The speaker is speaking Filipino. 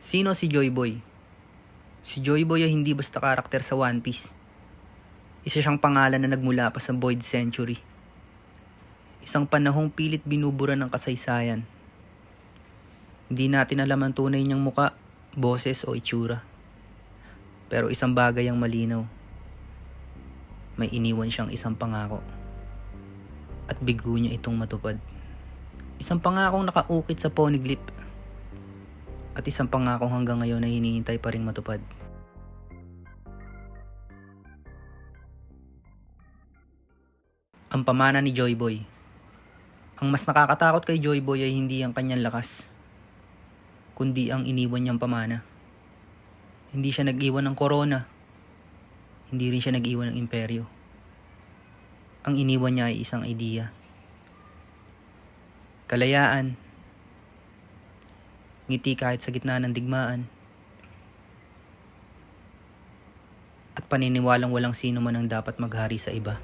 Sino si Joy Boy? Si Joy Boy ay hindi basta karakter sa One Piece. Isa siyang pangalan na nagmula pa sa Void Century. Isang panahong pilit binubura ng kasaysayan. Hindi natin alam ang tunay niyang muka, boses o itsura. Pero isang bagay ang malinaw. May iniwan siyang isang pangako. At bigo niya itong matupad. Isang pangakong nakaukit sa poneglyph. At isang pangakong hanggang ngayon ay hinihintay pa ring matupad. Ang pamana ni Joy Boy. Ang mas nakakatakot kay Joy Boy ay hindi ang kanyang lakas, kundi ang iniwan niyang pamana. Hindi siya nag-iwan ng korona. Hindi rin siya nag-iwan ng imperyo. Ang iniwan niya ay isang idea. Kalayaan. Ngiti kahit sa gitna ng digmaan. At paniniwalang walang sino man ang dapat maghari sa iba.